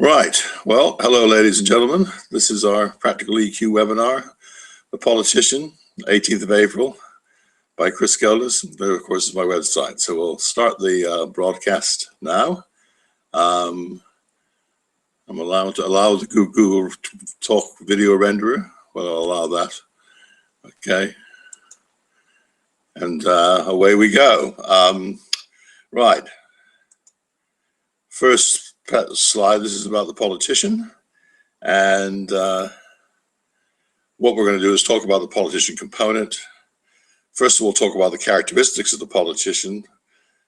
Right. Well, hello, ladies and gentlemen. This is our Practical EQ webinar, The Politician, 18th of April, by Chris Gelders. There, of course, is my website. So we'll start the broadcast now. I'm allowed to allow the Google Talk video renderer. Well, I'll allow that. Okay. And away we go. Right. First slide, this is about the politician. And what we're going to do is talk about the politician component. First of all, talk about the characteristics of the politician,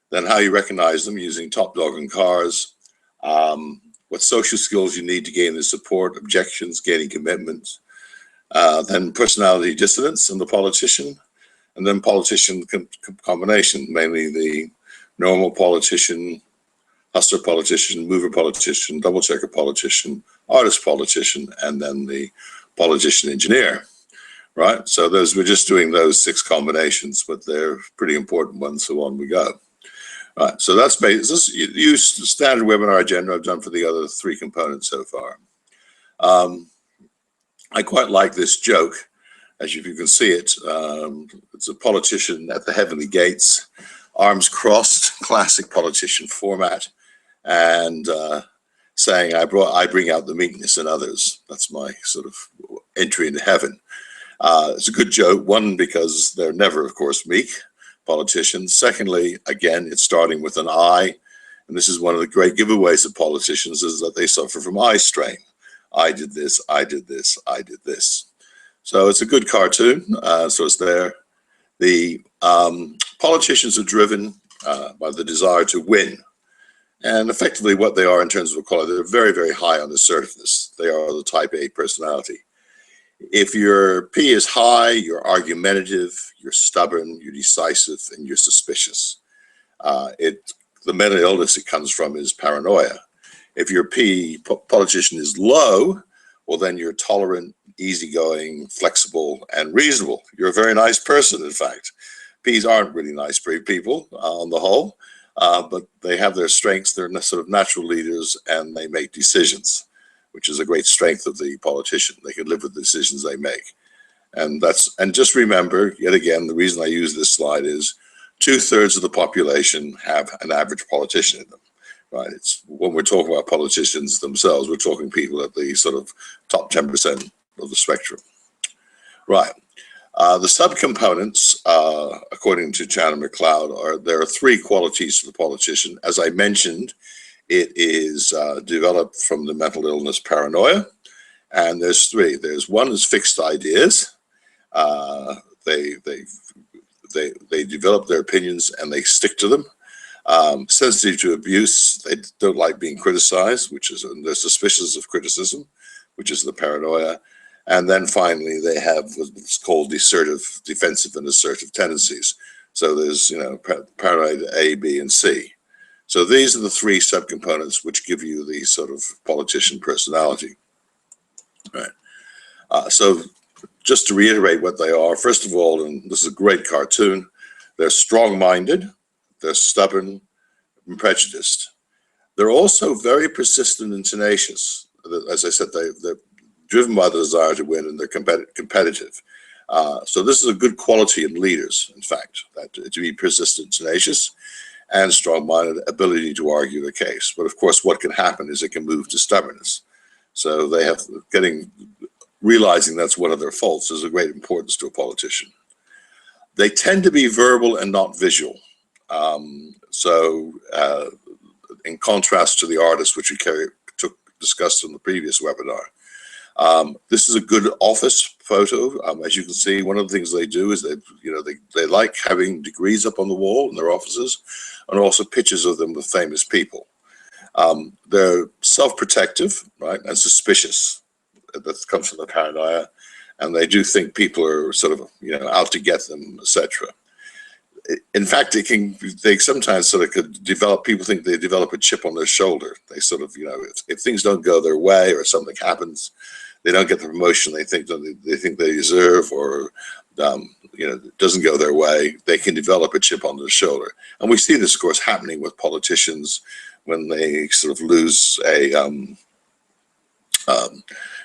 then how you recognize them using top dog and cars, what social skills you need to gain the support, objections, gaining commitment, then personality dissonance in the politician, and then politician combination, mainly the normal politician, hustler politician, mover politician, double checker politician, artist politician, and then the politician engineer, right? So we're just doing those 6 combinations, but they're pretty important ones, so on we go. Right, so that's basically, use the standard webinar agenda I've done for the other 3 components so far. I quite like this joke, as you can see it. It's a politician at the heavenly gates, arms crossed, classic politician format, and saying, I bring out the meekness in others. That's my sort of entry into heaven. It's a good joke, one, because they're never, of course, meek politicians. Secondly, again, it's starting with an I, and this is one of the great giveaways of politicians, is that they suffer from I strain. I did this, I did this, I did this. So it's a good cartoon, so it's there. The politicians are driven by the desire to win. And effectively what they are in terms of equality, they're very, very high on assertiveness. They are the type A personality. If your P is high, you're argumentative, you're stubborn, you're decisive, and you're suspicious. The mental illness it comes from is paranoia. If your P politician is low, well, then you're tolerant, easygoing, flexible, and reasonable. You're a very nice person, in fact. Ps aren't really nice people on the whole, but they have their strengths. They're sort of natural leaders, and they make decisions, which is a great strength of the politician. They can live with the decisions they make. And just remember, yet again, the reason I use this slide is 2/3 of the population have an average politician in them, right? It's when we're talking about politicians themselves, we're talking people at the sort of top 10% of the spectrum. Right. The subcomponents, according to Chan and McLeod, there are 3 qualities to the politician. As I mentioned, it is developed from the mental illness paranoia, and there's 3. There's one is fixed ideas. They develop their opinions and they stick to them. Sensitive to abuse, they don't like being criticized, they're suspicious of criticism, which is the paranoia. And then finally, they have what's called defensive and assertive tendencies. So there's, paranoid A, B, and C. So these are the 3 subcomponents which give you the sort of politician personality. Right. So just to reiterate what they are, first of all, and this is a great cartoon, they're strong-minded, they're stubborn and prejudiced. They're also very persistent and tenacious. As I said, they're driven by the desire to win, and they're competitive. So this is a good quality in leaders, in fact, to be persistent, tenacious, and strong-minded, ability to argue the case. But of course, what can happen is it can move to stubbornness. So they have realizing that's one of their faults is of great importance to a politician. They tend to be verbal and not visual. In contrast to the artist, which we discussed in the previous webinar. This is a good office photo. As you can see, one of the things they do is they like having degrees up on the wall in their offices, and also pictures of them with famous people. They're self-protective, right, and suspicious. That comes from the paranoia, and they do think people are sort of out to get them, etc. In fact, they sometimes sort of could develop. People think they develop a chip on their shoulder. They sort of if things don't go their way or something happens, they don't get the promotion they think they deserve, or it doesn't go their way, they can develop a chip on their shoulder. And we see this, of course, happening with politicians when they sort of lose a Um,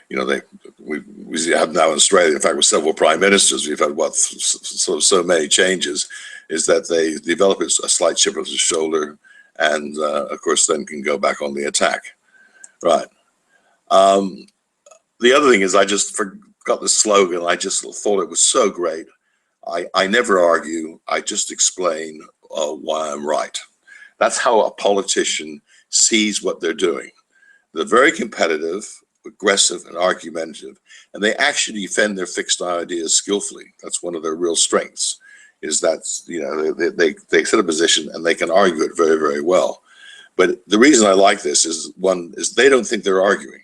you know, we have now in Australia, in fact, with several prime ministers, we've had so many changes, is that they develop a slight chip on the shoulder, and of course then can go back on the attack. Right. The other thing is, I just forgot the slogan. I just thought it was so great. I never argue. I just explain why I'm right. That's how a politician sees what they're doing. They're very competitive, aggressive, and argumentative, and they actually defend their fixed ideas skillfully. That's one of their real strengths, is that, you know, they set a position and they can argue it very, very well. But the reason I like this is, one, is they don't think they're arguing.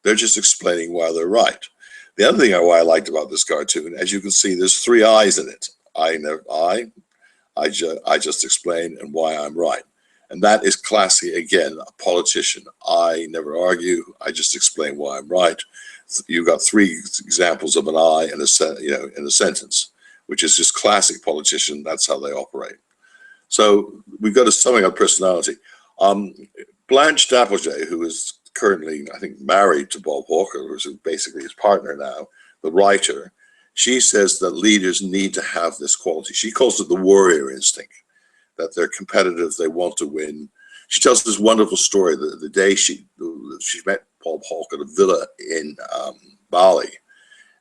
They're just explaining why they're right. The other thing why I liked about this cartoon, as you can see, there's 3 eyes in it. I just explain and why I'm right. And that is classically, again, a politician. I never argue. I just explain why I'm right. You've got 3 examples of an I in a sentence, which is just classic politician. That's how they operate. So we've got a summing up personality. Blanche Dapplegate, who is currently, I think, married to Bob Hawker, who's basically his partner now, the writer, she says that leaders need to have this quality. She calls it the warrior instinct, that they're competitive, they want to win. She tells this wonderful story the day she met Bob Hawke at a villa in Bali,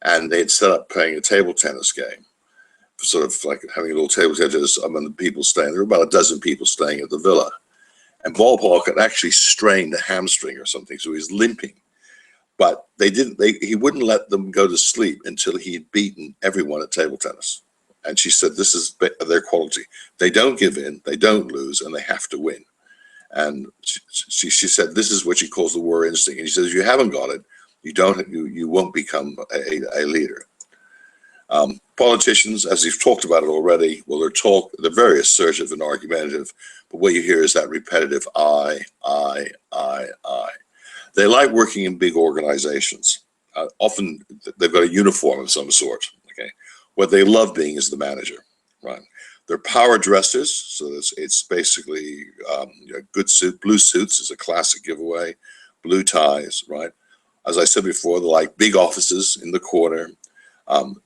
and they had set up playing a table tennis game, sort of like having a little table tennis among the people staying. There were about a dozen people staying at the villa. And Bob Hawke had actually strained a hamstring or something, so he was limping. But he wouldn't let them go to sleep until he had beaten everyone at table tennis. And she said, this is their quality. They don't give in, they don't lose, and they have to win. And she said, this is what she calls the warrior instinct. And she says, if you haven't got it, you won't become a leader. Politicians, as you've talked about it already, well, they're very assertive and argumentative, but what you hear is that repetitive I. They like working in big organizations. Often they've got a uniform of some sort. Okay, what they love being is the manager, right? They're power dressers, so it's basically good suit. Blue suits is a classic giveaway. Blue ties, right? As I said before, they're like big offices in the corner.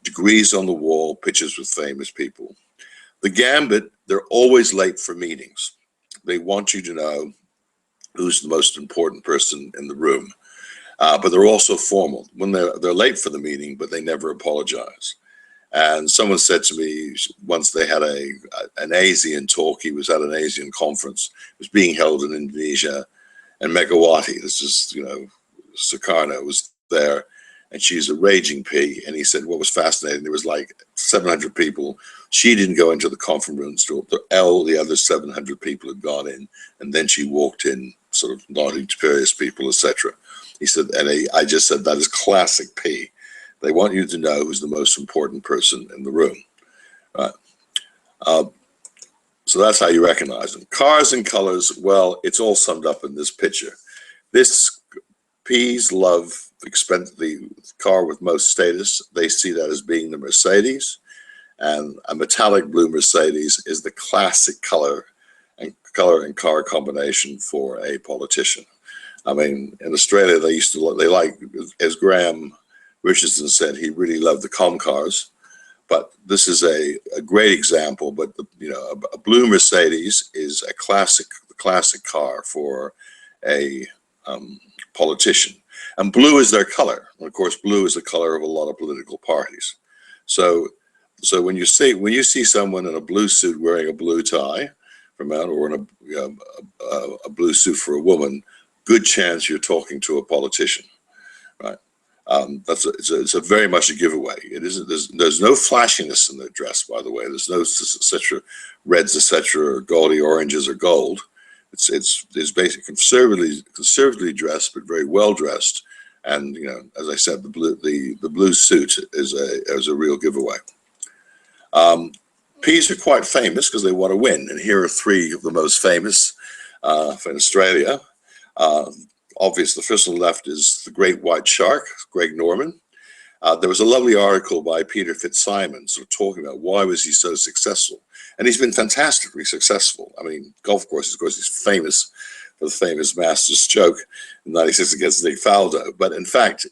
Degrees on the wall, pictures with famous people. The gambit, they're always late for meetings. They want you to know who's the most important person in the room. But they're also formal. When they're late for the meeting, but they never apologize. And someone said to me once, they had an ASEAN talk. He was at an ASEAN conference. It was being held in Indonesia. And Megawati, this is, Sukarno was there. And she's a raging P. And he said what was fascinating, there was like 700 people. She didn't go into the conference room until the other 700 people had gone in. And then she walked in, sort of nodding to various people, etc. He said, and I just said, that is classic P. They want you to know who's the most important person in the room. So that's how you recognize them. Cars and colors, well, it's all summed up in this picture. This P's love the car with most status. They see that as being the Mercedes, and a metallic blue Mercedes is the classic color and car combination for a politician. I mean, in Australia, they like, as Graham Richardson said, he really loved the Com cars, but this is a great example. But a blue Mercedes is a classic car for a politician. And blue is their color. And of course, blue is the color of a lot of political parties. So when you see someone in a blue suit wearing a blue tie, or in a blue suit for a woman, good chance you're talking to a politician, right? It's a very much a giveaway. It isn't. There's no flashiness in their dress, by the way. There's no etc. reds, etc. or gaudy oranges or gold. It's basically conservatively dressed, but very well dressed. And as I said, the blue suit is a real giveaway. Ps are quite famous because they want to win, and here are 3 of the most famous in Australia. Obvious, the first on the left is the Great White Shark, Greg Norman. There was a lovely article by Peter Fitzsimons sort of talking about why was he so successful. And he's been fantastically successful. I mean, golf courses, of course, he's famous for the famous Masters choke in '96 against Nick Faldo. But in fact,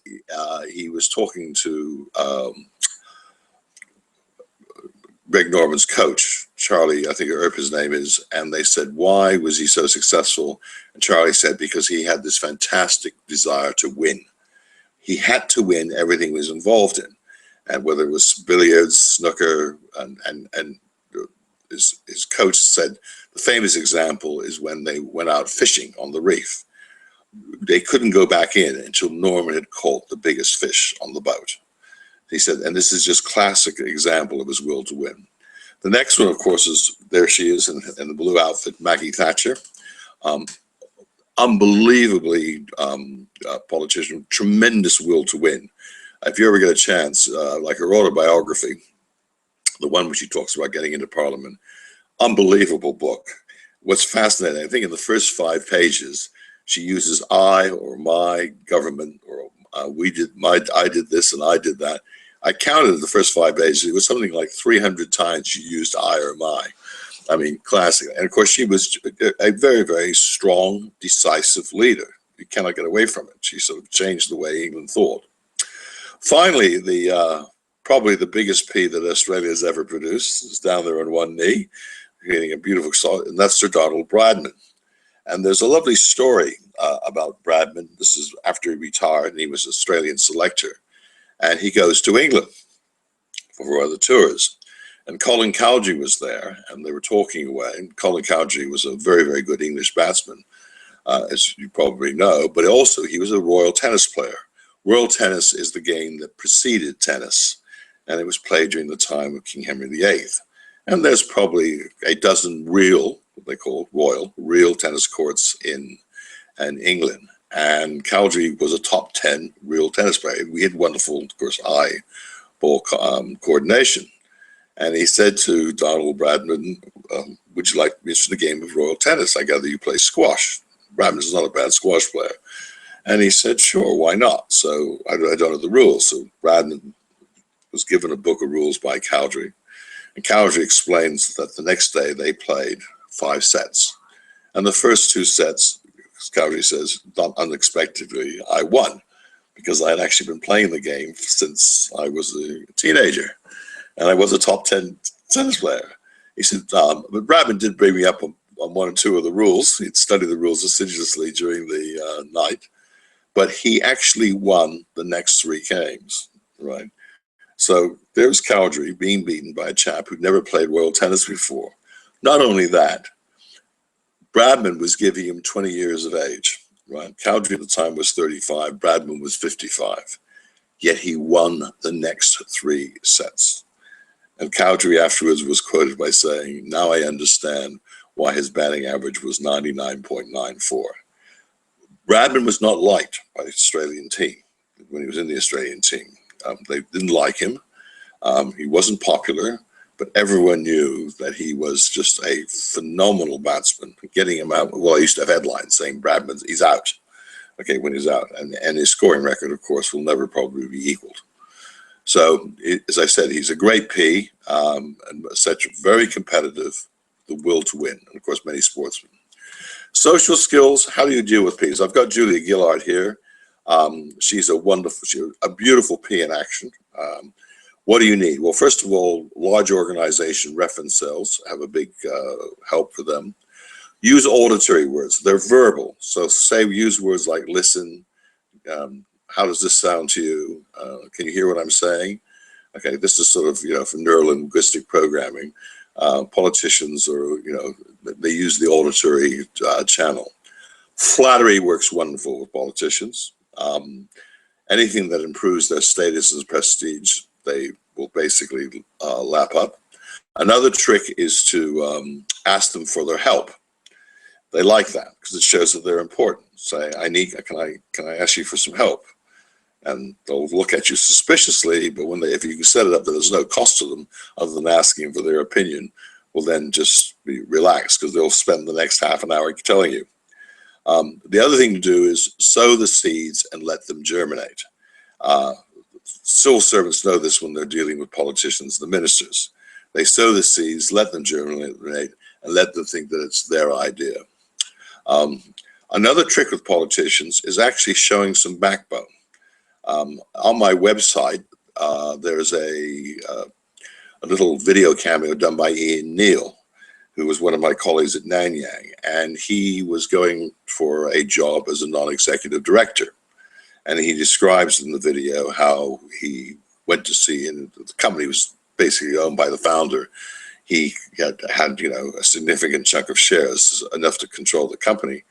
he was talking to Greg Norman's coach, Charlie, I think Earp his name is, and they said, why was he so successful? And Charlie said, because he had this fantastic desire to win. He had to win everything he was involved in. And whether it was billiards, snooker, and his coach said, the famous example is when they went out fishing on the reef. They couldn't go back in until Norman had caught the biggest fish on the boat. He said, and this is just classic example of his will to win. The next one, of course, is there she is in the blue outfit, Maggie Thatcher. Unbelievably politician, tremendous will to win. If you ever get a chance, like her autobiography, the one where she talks about getting into Parliament, unbelievable book. What's fascinating, I think in the first 5 pages, she uses I or my government or I did this and I did that. I counted the first 5 pages. It was something like 300 times she used I or my. I mean, classic. And of course, she was a very, very strong, decisive leader. You cannot get away from it. She sort of changed the way England thought. Finally, probably the biggest P that Australia's ever produced is down there on one knee, creating a beautiful song, and that's Sir Donald Bradman. And there's a lovely story about Bradman. This is after he retired, and he was an Australian selector. And he goes to England for other tours. And Colin Cowdrey was there, and they were talking away. And Colin Cowdrey was a very, very good English batsman, as you probably know, but also he was a royal tennis player. Royal tennis is the game that preceded tennis, and it was played during the time of King Henry VIII. And there's probably a dozen real, what they call royal, real tennis courts in England. And Cowdrey was a top 10 real tennis player. We had wonderful, of course, eye ball coordination. And he said to Donald Bradman, would you like to be interested in a game of royal tennis? I gather you play squash. Bradman is not a bad squash player. And he said, sure, why not? So I don't know the rules. So Bradman was given a book of rules by Cowdrey. And Cowdrey explains that the next day they played 5 sets. And the first 2 sets, Cowdrey says, not unexpectedly, I won, because I had actually been playing the game since I was a teenager. And I was a top 10 tennis player. He said, but Bradman did bring me up on 1 or 2 of the rules. He'd studied the rules assiduously during the night. But he actually won the next 3 games, right? So there's Cowdrey being beaten by a chap who'd never played royal tennis before. Not only that, Bradman was giving him 20 years of age, right? Cowdrey at the time was 35, Bradman was 55. Yet he won the next 3 sets. And Cowdrey afterwards was quoted by saying, now I understand why his batting average was 99.94. Bradman was not liked by the Australian team when he was in the Australian team. They didn't like him. He wasn't popular, but everyone knew that he was just a phenomenal batsman. Getting him out, well, I used to have headlines saying Bradman, he's out, okay, when he's out. And his scoring record, of course, will never probably be equaled. So, as I said, he's a great P, and such very competitive, the will to win, and of course, many sportsmen. Social skills, how do you deal with Ps? I've got Julia Gillard here. She's a beautiful P in action. What do you need? Well, first of all, large organization reference cells have a big help for them. Use auditory words. They're verbal. So use words like listen, how does this sound to you? Can you hear what I'm saying? Okay, this is sort of, from neurolinguistic programming. Politicians they use the auditory channel. Flattery works wonderful with politicians. Anything that improves their status and prestige, they will basically lap up. Another trick is to ask them for their help. They like that because it shows that they're important. Say, can I ask you for some help? And they'll look at you suspiciously, but if you can set it up that there's no cost to them other than asking for their opinion, well, then just be relaxed because they'll spend the next half an hour telling you. The other thing to do is sow the seeds and let them germinate. Civil servants know this when they're dealing with politicians, the ministers. They sow the seeds, let them germinate, and let them think that it's their idea. Another trick with politicians is actually showing some backbone. On my website, there's a little video cameo done by Ian Neil, who was one of my colleagues at Nanyang, and he was going for a job as a non-executive director. And he describes in the video how he went to see, and the company was basically owned by the founder. He had you know, a significant chunk of shares, enough to control the company.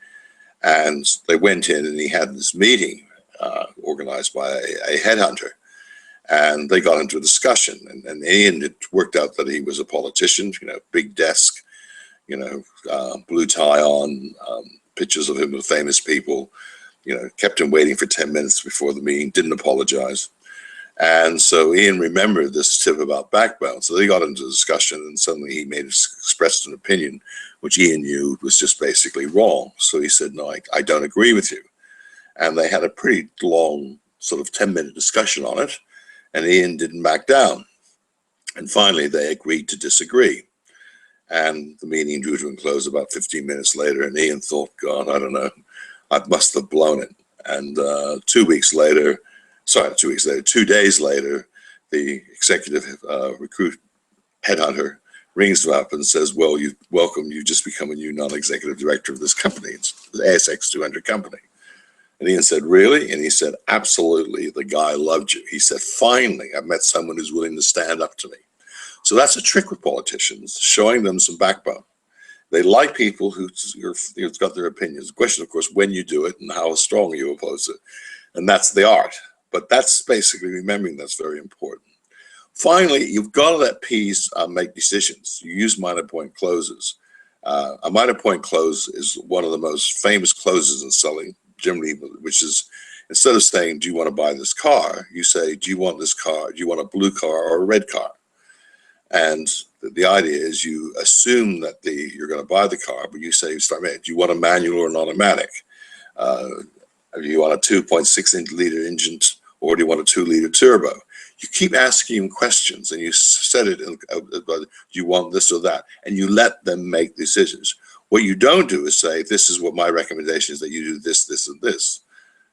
And they went in and he had this meeting organized by a headhunter. And they got into a discussion, and Ian, it worked out that he was a politician, you know, big desk, you know, blue tie on, pictures of him with famous people, you know, kept him waiting for 10 minutes before the meeting, didn't apologize. And so Ian remembered this tip about backbone. So they got into a discussion, and suddenly he expressed an opinion, which Ian knew was just basically wrong. So he said, no, I don't agree with you. And they had a pretty long sort of 10-minute discussion on it. And Ian didn't back down. And finally, they agreed to disagree. And the meeting drew to a close about 15 minutes later. And Ian thought, God, I don't know, I must have blown it. And 2 days later, the executive recruit headhunter rings him up and says, well, you've just become a new non-executive director of this company. It's the ASX 200 company. And Ian said, really? And he said, absolutely. The guy loved you. He said, finally, I've met someone who's willing to stand up to me. So that's a trick with politicians, showing them some backbone. They like people who've got their opinions. The question, of course, when you do it and how strong you oppose it. And that's the art. But that's basically remembering that's very important. Finally, you've got to let Ps make decisions. You use minor point closes. A minor point close is one of the most famous closes in selling, generally, which is, instead of saying, do you want to buy this car? You say, do you want this car? Do you want a blue car or a red car? And the idea is you assume that you're going to buy the car, but you say, do you want a manual or an automatic? Do you want a 2.6 liter engine, or do you want a 2-liter turbo? You keep asking him questions, and you set it in, do you want this or that? And you let them make decisions. What you don't do is say, this is what my recommendation is, that you do this, this, and this.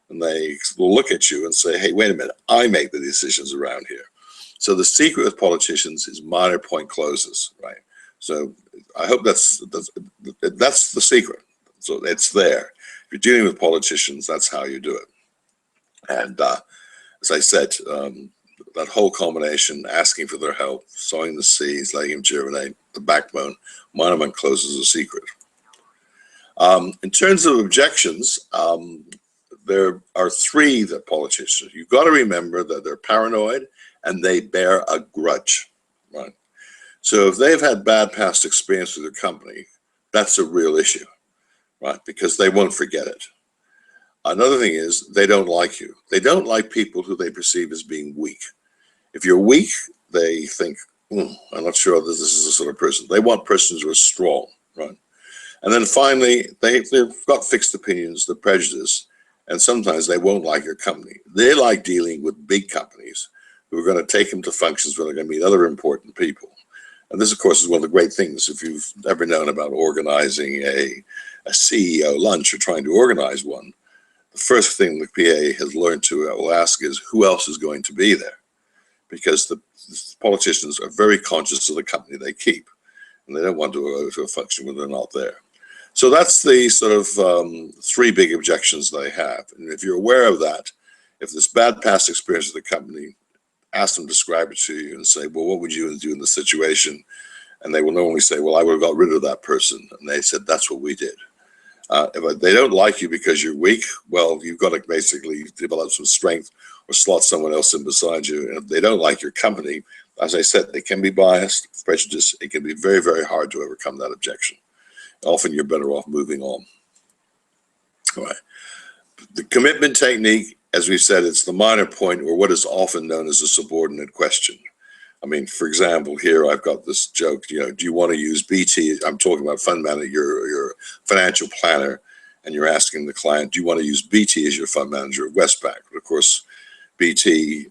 And they will look at you and say, hey, wait a minute, I make the decisions around here. So the secret with politicians is minor point closes, right? So I hope that's the secret. So it's there. If you're dealing with politicians, that's how you do it. And as I said, that whole combination, asking for their help, sowing the seeds, letting them germinate, the backbone, minor point closes is a secret. In terms of objections, there are three that politicians, you've got to remember that they're paranoid and they bear a grudge, right? So if they've had bad past experience with their company, that's a real issue, right? Because they won't forget it. Another thing is they don't like you. They don't like people who they perceive as being weak. If you're weak, they think, I'm not sure this is the sort of person. They want persons who are strong, right? And then finally, they've got fixed opinions, they're prejudiced, and sometimes they won't like your company. They like dealing with big companies who are going to take them to functions where they're going to meet other important people. And this, of course, is one of the great things. If you've ever known about organizing a CEO lunch or trying to organize one, the first thing the PA has learned will ask is, who else is going to be there? Because the politicians are very conscious of the company they keep, and they don't want to go to a function when they're not there. So that's the sort of three big objections they have. And if you're aware of that, if there's bad past experience with the company, ask them to describe it to you and say, well, what would you do in this situation? And they will normally say, well, I would have got rid of that person. And they said, that's what we did. If they don't like you because you're weak, well, you've got to basically develop some strength or slot someone else in beside you. And if they don't like your company, as I said, they can be biased, prejudiced. It can be very, very hard to overcome that objection. Often you're better off moving on. All right. The commitment technique, as we've said, it's the minor point, or what is often known as a subordinate question. I mean, for example, here I've got this joke, do you want to use BT? I'm talking about fund manager, your financial planner, and you're asking the client, do you want to use BT as your fund manager of Westpac? But of course, BT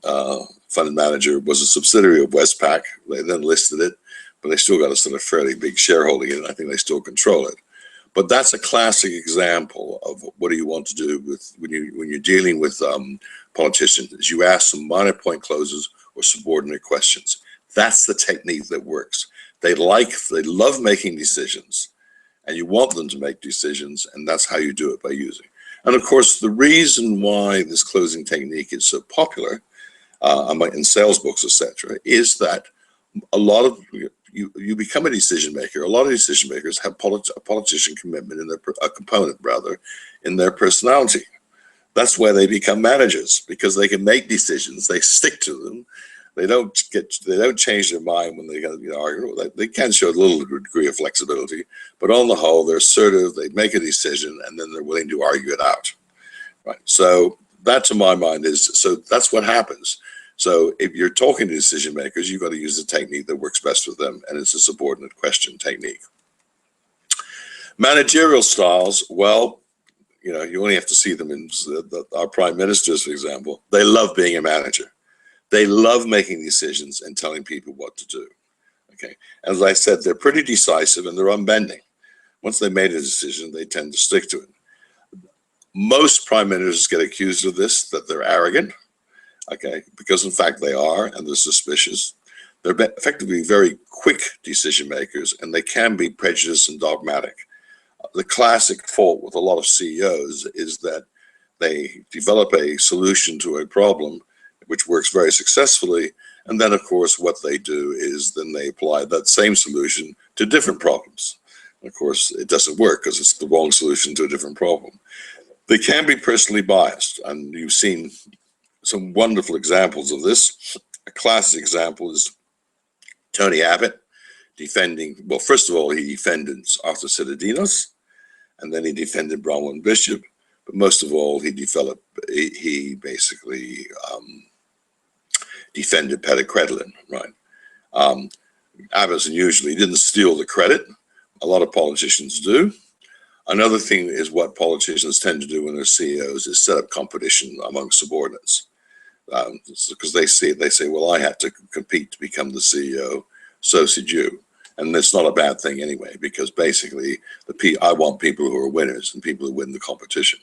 fund manager was a subsidiary of Westpac. They then listed it, but they still got a sort of fairly big shareholding in it. I think they still control it. But that's a classic example of what do you want to do with when you're dealing with politicians. Is you ask some minor point closes or subordinate questions. That's the technique that works. They love making decisions, and you want them to make decisions, and that's how you do it, by using. And of course, the reason why this closing technique is so popular in sales books, etc., is that a lot of you become a decision maker. A lot of decision makers have a politician commitment in a component rather in their personality. That's why they become managers, because they can make decisions. They stick to them. They don't change their mind when they argue. They can show a little degree of flexibility, but on the whole, they're assertive. They make a decision, and then they're willing to argue it out. Right. So that, to my mind, that's what happens. So if you're talking to decision makers, you've got to use the technique that works best for them, and it's a subordinate question technique. Managerial styles, well, you only have to see them in our prime ministers, for example. They love being a manager. They love making decisions and telling people what to do. Okay, as I said, they're pretty decisive and they're unbending. Once they made a decision, they tend to stick to it. Most prime ministers get accused of this, that they're arrogant. Okay, because in fact they are, and they're suspicious. They're effectively very quick decision makers, and they can be prejudiced and dogmatic. The classic fault with a lot of CEOs is that they develop a solution to a problem which works very successfully, and then of course what they do is then they apply that same solution to different problems. Of course, it doesn't work because it's the wrong solution to a different problem. They can be personally biased, and you've seen some wonderful examples of this. A classic example is Tony Abbott defending, well, first of all, he defended Arthur Citadinos, and then he defended Bronwyn Bishop, but most of all, he basically defended Peter Credlin, right? Abbott usually didn't steal the credit. A lot of politicians do. Another thing is what politicians tend to do when they're CEOs is set up competition among subordinates. Because they say, well, I had to compete to become the CEO, so should you. And that's not a bad thing anyway, because basically I want people who are winners and people who win the competition.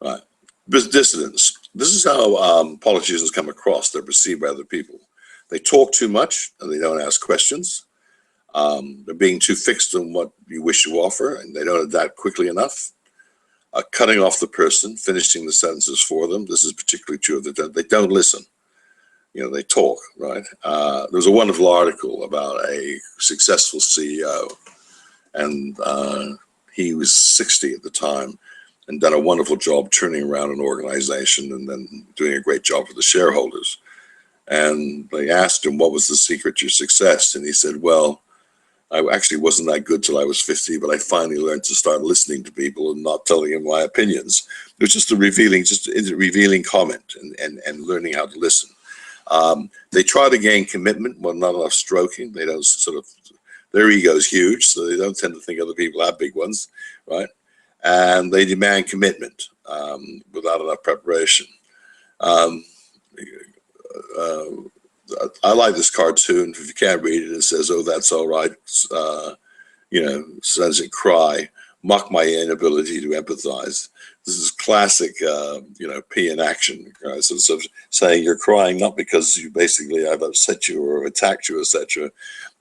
Right. Dissidents. This is how politicians come across. They're perceived by other people. They talk too much and they don't ask questions. They're being too fixed on what you wish to offer, and they don't adapt quickly enough. Cutting off the person, finishing the sentences for them. This is particularly true of they don't listen. They talk, right? There was a wonderful article about a successful CEO, and he was 60 at the time and done a wonderful job turning around an organization and then doing a great job for the shareholders. And they asked him, what was the secret to your success? And he said, well, I actually wasn't that good till I was 50, but I finally learned to start listening to people and not telling them my opinions. It was just a revealing comment and learning how to listen. They try to gain commitment, well, not enough stroking. They don't their ego is huge, so they don't tend to think other people have big ones, right? And they demand commitment without enough preparation. I like this cartoon. If you can't read it, it says, "Oh, that's all right." Sends it cry, mock my inability to empathize. This is classic, P in action. Right? So saying you're crying not because you basically I've upset you or attacked you, etc.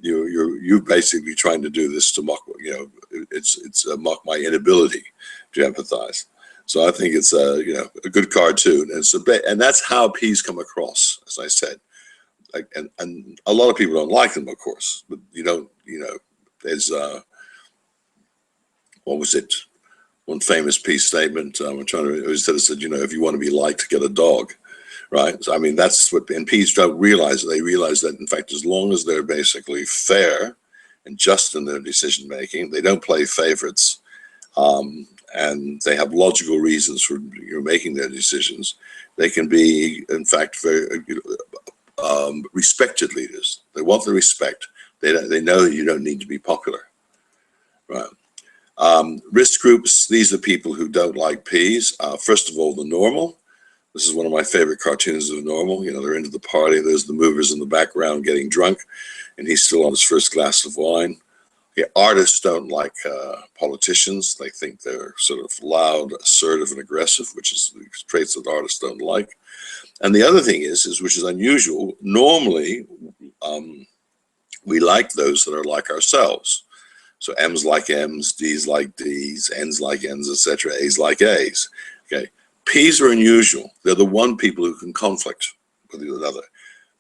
You're basically trying to do this to mock. It's mock my inability to empathize. So I think it's a good cartoon, and that's how P's come across, as I said. And a lot of people don't like them, of course, but there's what was it? One famous Peace statement. I'm trying to. It said, if you want to be liked, get a dog, right? So, I mean, that's what. And Peace don't realize. They realize that, in fact, as long as they're basically fair and just in their decision making, they don't play favorites, and they have logical reasons for making their decisions. They can be, in fact, very respected leaders. They want the respect. They know that you don't need to be popular, right? Risk groups, these are people who don't like P's. First of all, the normal. This is one of my favorite cartoons of normal. They're into the party. There's the movers in the background getting drunk, and he's still on his first glass of wine. Okay, artists don't like politicians. They think they're sort of loud, assertive, and aggressive, which is the traits that artists don't like. And the other thing is which is unusual, normally we like those that are like ourselves. So M's like M's, D's like D's, N's like N's, etc., A's like A's. Okay, P's are unusual. They're the one people who can conflict with another.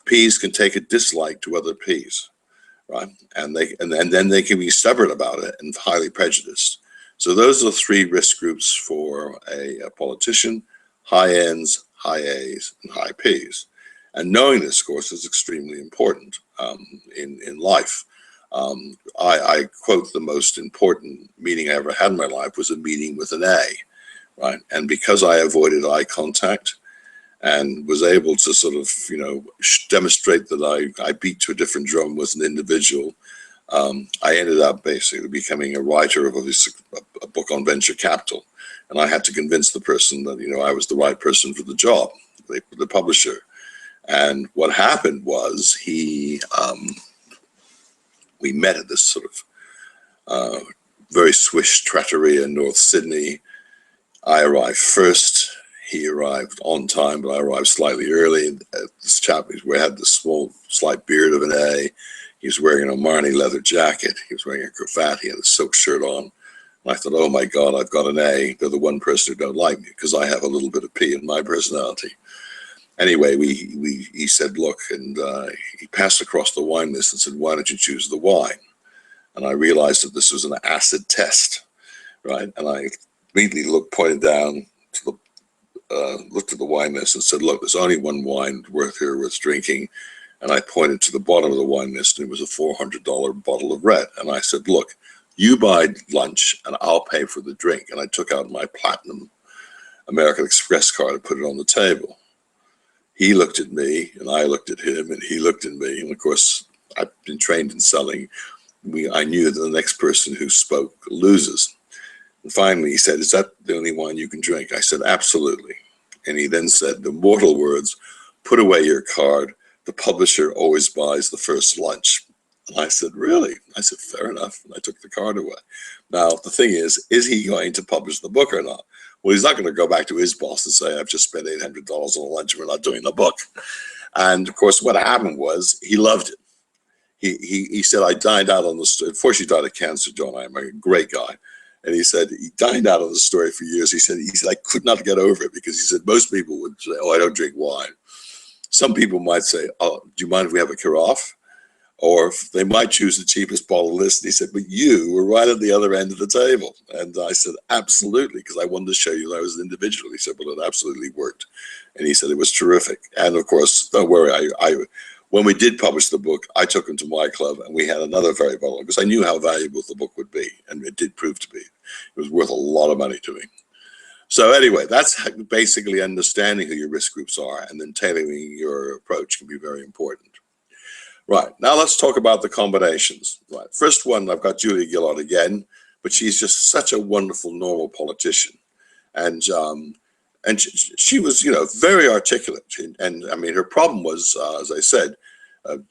P's can take a dislike to other P's, right? And then they can be stubborn about it and highly prejudiced. So those are the three risk groups for a politician: high N's, high A's, and high P's. And knowing this, of course, is extremely important in life. I quote, the most important meeting I ever had in my life was a meeting with an A, right? And because I avoided eye contact and was able to sort of, demonstrate that I beat to a different drum was an individual, I ended up basically becoming a writer of a book on venture capital. And I had to convince the person that, I was the right person for the job, the publisher. And what happened was we met at this sort of very swish trattoria in North Sydney. I arrived first. He arrived on time, but I arrived slightly early. This chap had this slight beard of an A. He was wearing an Armani leather jacket. He was wearing a cravat. He had a silk shirt on. And I thought, oh my God, I've got an A. They're the one person who don't like me because I have a little bit of P in my personality. Anyway, he said, look, and he passed across the wine list and said, why don't you choose the wine? And I realized that this was an acid test, right? And I immediately pointed down to looked at the wine list and said, look, there's only one wine worth drinking. And I pointed to the bottom of the wine list, and it was a $400 bottle of red. And I said, look, you buy lunch and I'll pay for the drink. And I took out my platinum American Express card and put it on the table. He looked at me and I looked at him and he looked at me. And of course, I've been trained in selling. I knew that the next person who spoke loses. And finally he said, is that the only wine you can drink? I said, absolutely. And he then said the immortal words, put away your card. The publisher always buys the first lunch. And I said, really? I said, fair enough. And I took the card away. Now, the thing is he going to publish the book or not? Well, he's not going to go back to his boss and say, I've just spent $800 on a lunch, we're not doing the book. And of course, what happened was he loved it. He said, I dined out on the story. Unfortunately, he died of cancer, John. I'm a great guy. And he said, he dined out on the story for years. He said, I could not get over it because he said, most people would say, oh, I don't drink wine. Some people might say, oh, do you mind if we have a carafe? Or they might choose the cheapest bottle of list. And he said, but you were right at the other end of the table. And I said, absolutely, because I wanted to show you that I was an individual. He said, well, it absolutely worked. And he said, it was terrific. And of course, don't worry, when we did publish the book, I took him to my club and we had another very bottle because I knew how valuable the book would be. And it did prove to be. It was worth a lot of money to me. So anyway, that's basically understanding who your risk groups are, and then tailoring your approach can be very important. Right, now let's talk about the combinations. Right, first one, I've got Julia Gillard again, but she's just such a wonderful, normal politician. And she was, very articulate. And I mean, her problem was, as I said,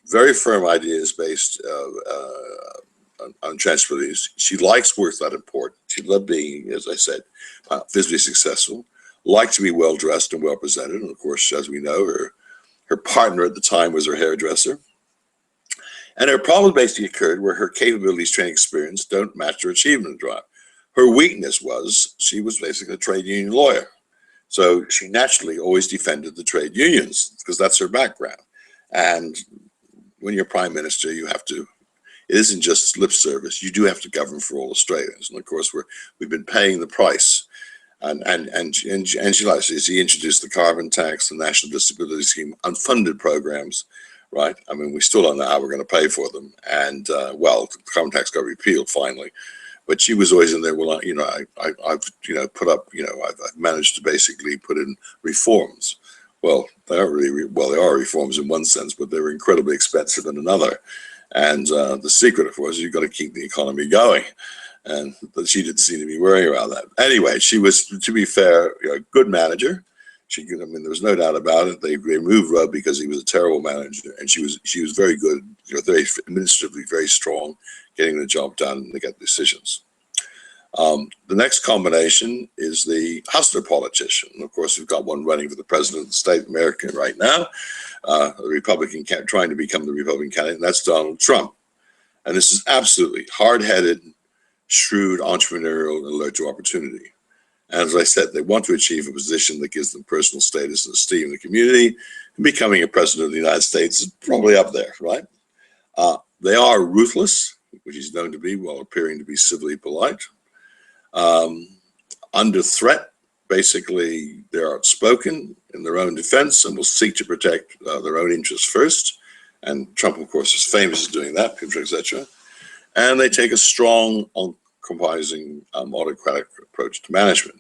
very firm ideas based on transparency. She likes work that important. She loved being, as I said, physically successful, liked to be well dressed and well presented. And of course, as we know, her partner at the time was her hairdresser. And her problem basically occurred where her capabilities, training experience don't match her achievement drive. Her weakness was she was basically a trade union lawyer. So she naturally always defended the trade unions because that's her background. And when you're prime minister, you have to, it isn't just lip service. You do have to govern for all Australians. And of course, we've been paying the price. And she likes it. She introduced the carbon tax, the National Disability Scheme, unfunded programs. Right. I mean, we still don't know how we're going to pay for them. And well, the carbon tax got repealed finally, but she was always in there. Well, I've put up, I've managed to basically put in reforms. Well, they aren't really, they are reforms in one sense, but they're incredibly expensive in another. And the secret, of course, is you've got to keep the economy going. And but she didn't seem to be worrying about that. Anyway, she was, to be fair, a good manager. I mean, there was no doubt about it. They removed Rudd because he was a terrible manager, and she was very good, very administratively very strong, getting the job done and to get decisions. The next combination is the hustler politician. Of course, we've got one running for the president of the state of America right now, the Republican trying to become the Republican candidate, and that's Donald Trump. And this is absolutely hard-headed, shrewd, entrepreneurial, and alert to opportunity. And as I said, they want to achieve a position that gives them personal status and esteem in the community, and becoming a president of the United States is probably up there, right? They are ruthless, which he's known to be, while appearing to be civilly polite. Under threat, basically, they're outspoken in their own defense and will seek to protect their own interests first. And Trump, of course, is famous for doing that, etc. And they take a strong, uncompromising, autocratic approach to management.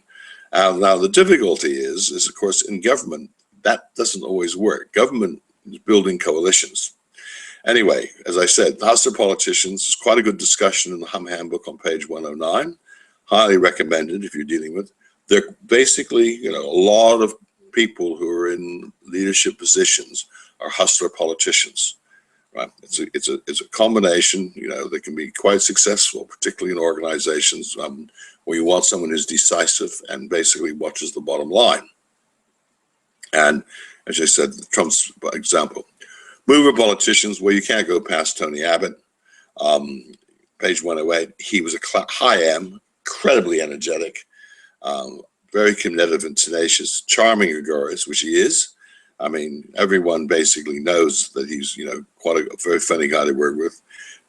Now, the difficulty is, of course, in government, that doesn't always work. Government is building coalitions. Anyway, as I said, the House of Politicians is quite a good discussion in the Hum Handbook on page 109. Highly recommended if you're dealing with. They're basically, a lot of people who are in leadership positions are hustler politicians, right? It's a combination, that can be quite successful, particularly in organizations where you want someone who's decisive and basically watches the bottom line. And as I said, Trump's example. Mover politicians, well, you can't go past Tony Abbott. Page 108, he was a high M, incredibly energetic, very combative and tenacious, charming gregarious, which he is. I mean, everyone basically knows that he's, quite a very funny guy to work with.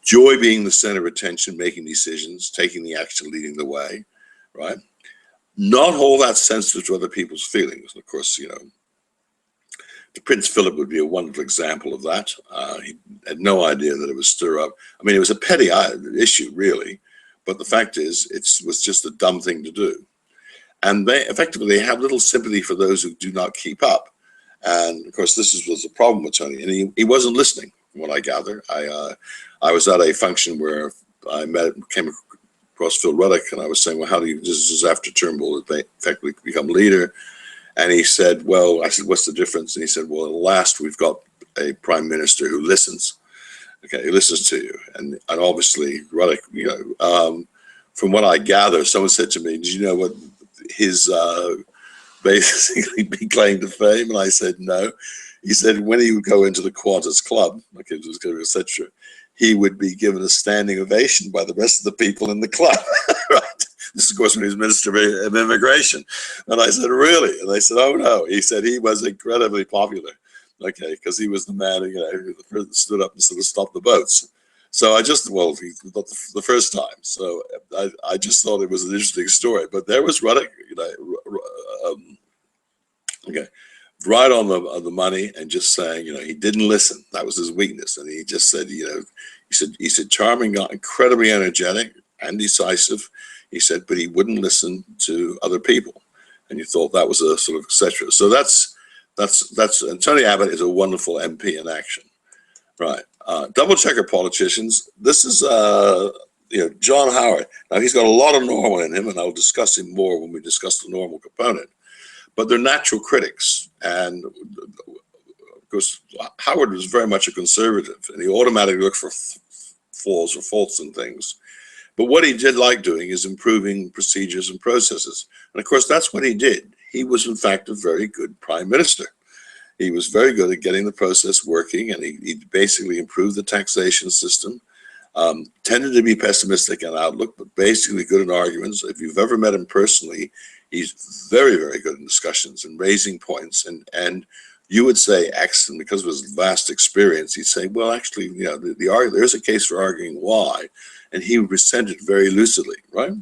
Joy being the center of attention, making decisions, taking the action, leading the way, right? Not all that sensitive to other people's feelings. Of course, Prince Philip would be a wonderful example of that. He had no idea that it would stir up. I mean, it was a petty issue, really. But the fact is, it was just a dumb thing to do. And they have little sympathy for those who do not keep up. And of course, this was the problem with Tony. And he wasn't listening, from what I gather. I was at a function where I came across Phil Ruddock, and I was saying, well, how do you, this is after Turnbull, they effectively become leader. And he said, well, I said, what's the difference? And he said, well, at last we've got a prime minister who listens. Okay, he listens to you. And obviously, Ruddock, from what I gather, someone said to me, did you know what his basically big claim to fame? And I said, no. He said, when he would go into the Qantas Club, okay, it was going to be etc., he would be given a standing ovation by the rest of the people in the club, right? This is, of course, when he was Minister of Immigration. And I said, really? And they said, oh, no. He said he was incredibly popular, okay, because he was the man, who stood up and sort of stopped the boats. So he the first time. So I just thought it was an interesting story. But there was Ruddock, okay, right on the money, and just saying, he didn't listen. That was his weakness. And he just said, he said charming, incredibly energetic and decisive. He said, but he wouldn't listen to other people. And you thought that was a sort of etc. So that's and Tony Abbott is a wonderful MP in action, right? Double checker politicians. This is John Howard. Now he's got a lot of normal in him, and I'll discuss him more when we discuss the normal component. But they're natural critics, and of course Howard was very much a conservative, and he automatically looked for flaws or faults in things. But what he did like doing is improving procedures and processes. And of course, that's what he did. He was, in fact, a very good prime minister. He was very good at getting the process working, and he basically improved the taxation system. Tended to be pessimistic in outlook, but basically good in arguments. If you've ever met him personally, he's very, very good in discussions and raising points. And you would say X, and because of his vast experience, he'd say, well, actually, there's a case for arguing why. And he presented very lucidly, right?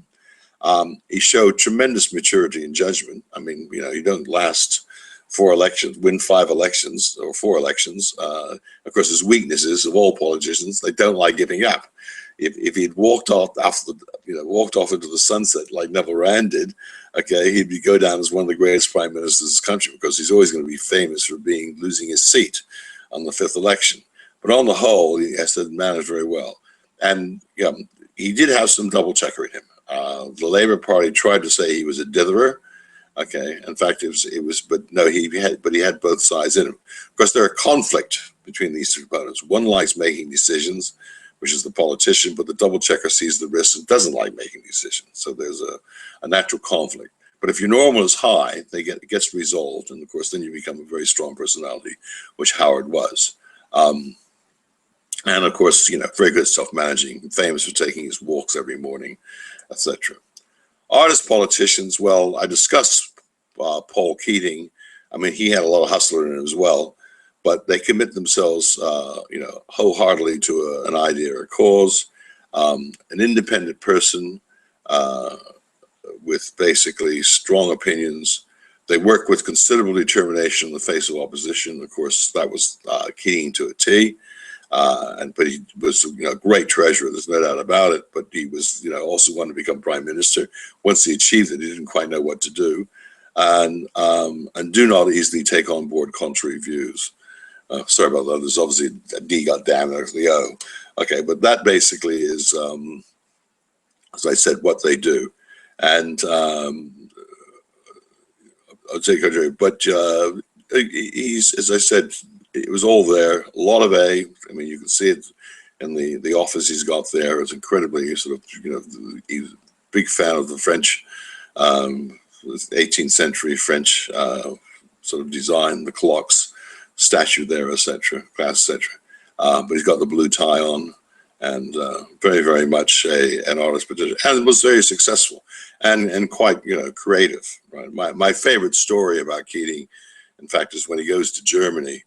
He showed tremendous maturity and judgment. I mean, you don't last 4 elections, win 5 elections or 4 elections. Of course, his weaknesses of all politicians, they don't like giving up. If he'd walked off into the sunset like Neville Rand did, okay, he'd go down as one of the greatest prime ministers of this country, because he's always going to be famous for losing his seat on the 5th election. But on the whole, he has to manage very well. And he did have some double checker in him. The Labour Party tried to say he was a ditherer, Okay, in fact, but no, he had both sides in him. Of course, there are conflict between these two components. One likes making decisions, which is the politician, but the double checker sees the risks and doesn't like making decisions. So there's a natural conflict. But if your normal is high, it gets resolved, and of course, then you become a very strong personality, which Howard was. And of course, very good at self-managing, famous for taking his walks every morning, etc. Artist politicians, well, I discussed Paul Keating. I mean, he had a lot of hustler in it as well, but they commit themselves, wholeheartedly to an idea or a cause. An independent person with basically strong opinions. They work with considerable determination in the face of opposition. Of course, that was Keating to a T. But he was a great treasurer, there's no doubt about it, but he was also wanted to become prime minister. Once he achieved it, he didn't quite know what to do, and do not easily take on board contrary views. Sorry about that, there's obviously a D got damn there's the O. Okay, but that basically is, as I said, what they do. And I'll take it, but he's, as I said, it was all there, a lot of A. I mean, you can see it in the office he's got there. It's incredibly sort of, he's a big fan of the French, 18th century French sort of design, the clocks, statue there, etc., glass, etc. But he's got the blue tie on, and very, very much an artist, and was very successful and quite, creative. Right. My favorite story about Keating, in fact, is when he goes to Germany.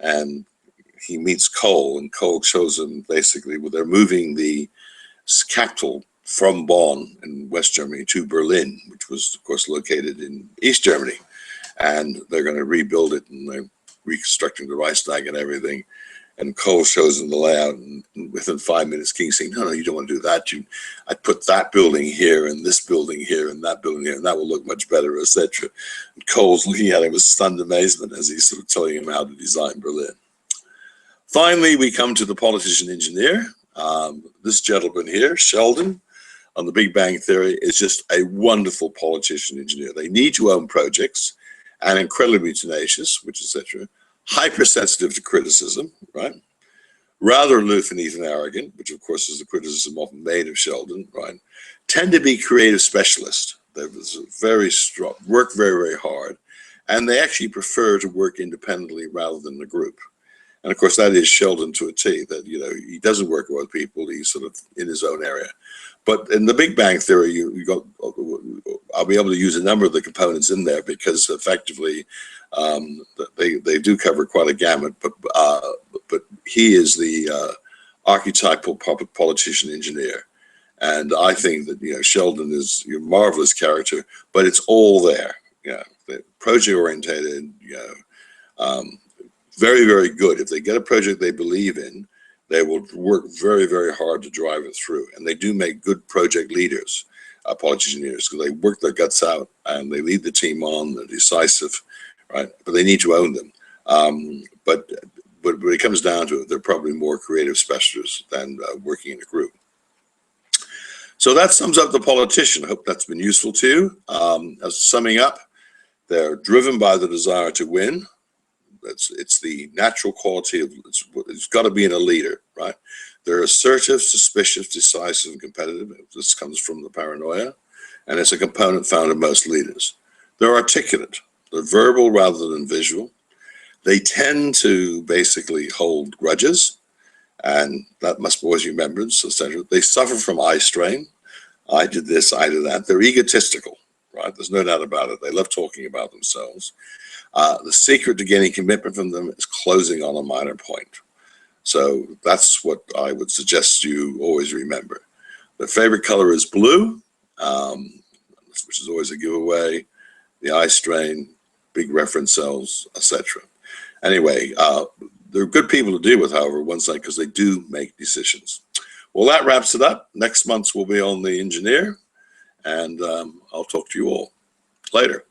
And he meets Kohl, and Kohl shows him basically they're moving the capital from Bonn in West Germany to Berlin, which was, of course, located in East Germany. And they're going to rebuild it, and they're reconstructing the Reichstag and everything. And Kohl shows him the layout, and within 5 minutes, King's saying, no, you don't want to do that. I'd put that building here, and this building here, and that building here, and that will look much better, etc. And Kohl's looking at him with stunned amazement as he's sort of telling him how to design Berlin. Finally, we come to the politician engineer. This gentleman here, Sheldon, on The Big Bang Theory, is just a wonderful politician engineer. They need to own projects and incredibly tenacious, which etc. Hypersensitive to criticism, right? Rather aloof and even arrogant, which of course is the criticism often made of Sheldon, right? Tend to be creative specialists. They was very strong, work very, very hard, and they actually prefer to work independently rather than the group. And of course, that is Sheldon to a T, that, he doesn't work with people, he's sort of in his own area. But in The Big Bang Theory, I'll be able to use a number of the components in there because effectively they do cover quite a gamut. But he is the archetypal politician engineer, and I think that Sheldon is a marvelous character. But it's all there, project oriented, very, very good. If they get a project they believe in, they will work very, very hard to drive it through. And they do make good project leaders, politician engineers, because they work their guts out and they lead the team on, they're decisive, right? But they need to own them. But when it comes down to it, they're probably more creative specialists than working in a group. So that sums up the politician. I hope that's been useful to you. As summing up, they're driven by the desire to win. It's the natural quality of, it's got to be in a leader, right? They're assertive, suspicious, decisive, and competitive. This comes from the paranoia, and it's a component found in most leaders. They're articulate. They're verbal rather than visual. They tend to basically hold grudges, and that must always be remembered, etc. They suffer from eye strain. I did this, I did that. They're egotistical, right? There's no doubt about it. They love talking about themselves. The secret to getting commitment from them is closing on a minor point. So that's what I would suggest you always remember. Their favorite color is blue, which is always a giveaway. The eye strain, big reference cells, etc. Anyway, they're good people to deal with, however, one side, because they do make decisions. Well, that wraps it up. Next month will be on the engineer, and I'll talk to you all later.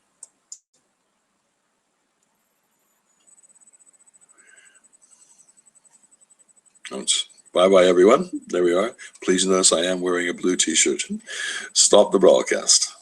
Bye-bye, everyone. There we are. Please notice I am wearing a blue t-shirt. Stop the broadcast.